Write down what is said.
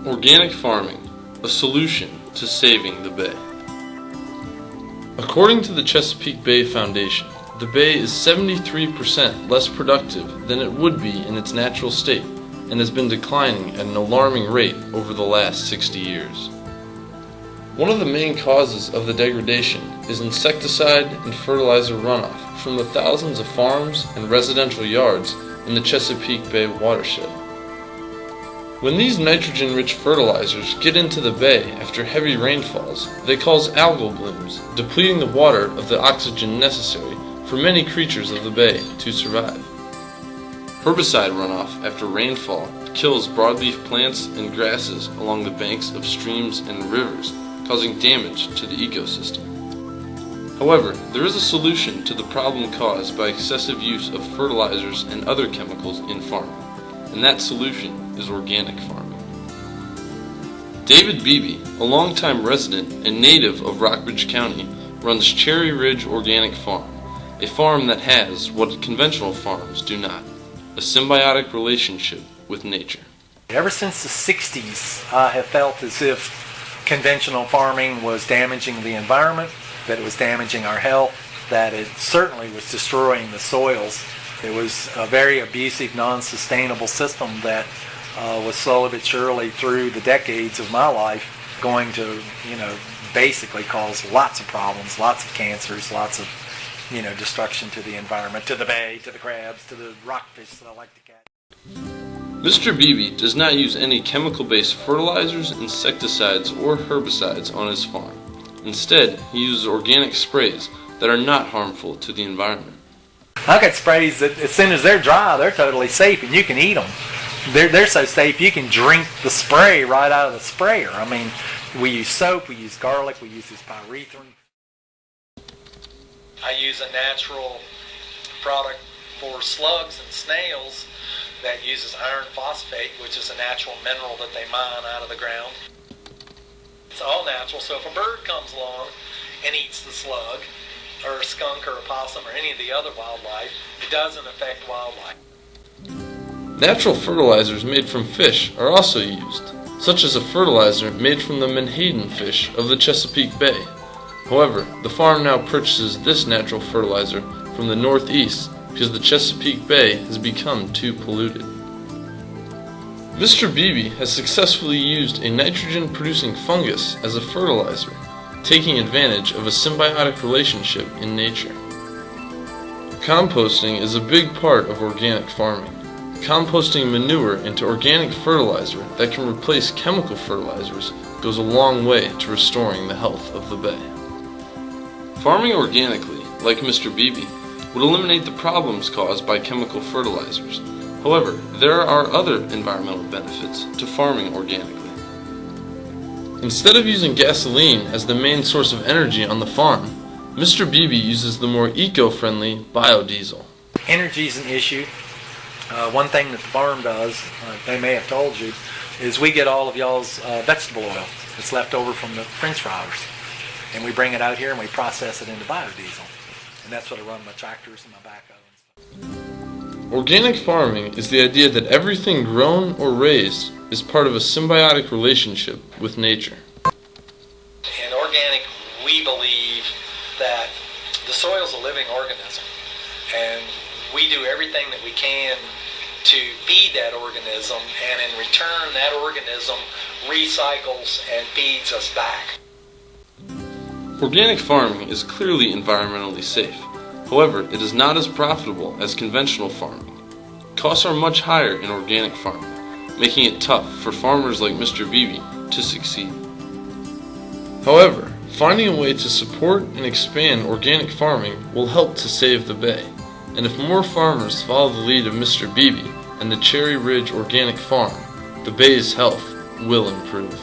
Organic farming, a solution to saving the Bay. According to the Chesapeake Bay Foundation, the Bay is 73% less productive than it would be in its natural state and has been declining at an alarming rate over the last 60 years. One of the main causes of the degradation is insecticide and fertilizer runoff from the thousands of farms and residential yards in the Chesapeake Bay watershed. When these nitrogen-rich fertilizers get into the bay after heavy rainfalls, they cause algal blooms, depleting the water of the oxygen necessary for many creatures of the bay to survive. Herbicide runoff after rainfall kills broadleaf plants and grasses along the banks of streams and rivers, causing damage to the ecosystem. However, there is a solution to the problem caused by excessive use of fertilizers and other chemicals in farming, and that solution is organic farming. David Beebe, a longtime resident and native of Rockbridge County, runs Cherry Ridge Organic Farm, a farm that has what conventional farms do not, a symbiotic relationship with nature. Ever since the 60s, I have felt as if conventional farming was damaging the environment, that it was damaging our health, that it certainly was destroying the soils. It was a very abusive, non-sustainable system that was slowly but surely through the decades of my life going to, basically cause lots of problems, lots of cancers, lots of, destruction to the environment, to the bay, to the crabs, to the rockfish that I like to catch. Mr. Beebe does not use any chemical-based fertilizers, insecticides, or herbicides on his farm. Instead, he uses organic sprays that are not harmful to the environment. I got sprays that as soon as they're dry, they're totally safe and you can eat them. They're so safe you can drink the spray right out of the sprayer. I mean, we use soap, we use garlic, we use this pyrethrin. I use a natural product for slugs and snails that uses iron phosphate, which is a natural mineral that they mine out of the ground. It's all natural, so if a bird comes along and eats the slug, or a skunk or a possum or any of the other wildlife, it doesn't affect wildlife. Natural fertilizers made from fish are also used, such as a fertilizer made from the menhaden fish of the Chesapeake Bay. However, the farm now purchases this natural fertilizer from the northeast because the Chesapeake Bay has become too polluted. Mr. Beebe has successfully used a nitrogen-producing fungus as a fertilizer, taking advantage of a symbiotic relationship in nature. Composting is a big part of organic farming. Composting manure into organic fertilizer that can replace chemical fertilizers goes a long way to restoring the health of the bay. Farming organically, like Mr. Beebe, would eliminate the problems caused by chemical fertilizers. However, there are other environmental benefits to farming organically. Instead of using gasoline as the main source of energy on the farm, Mr. Beebe uses the more eco-friendly biodiesel. Energy is an issue. One thing that the farm does, they may have told you, is we get all of y'all's vegetable oil that's left over from the french fryers. And we bring it out here and we process it into biodiesel. And that's what I run my tractors and my backhoe. Organic farming is the idea that everything grown or raised is part of a symbiotic relationship with nature. In organic, we believe that the soil is a living organism, and we do everything that we can to feed that organism, and in return, that organism recycles and feeds us back. Organic farming is clearly environmentally safe. However, it is not as profitable as conventional farming. Costs are much higher in organic farming, making it tough for farmers like Mr. Beebe to succeed. However, finding a way to support and expand organic farming will help to save the bay, and if more farmers follow the lead of Mr. Beebe and the Cherry Ridge Organic Farm, the bay's health will improve.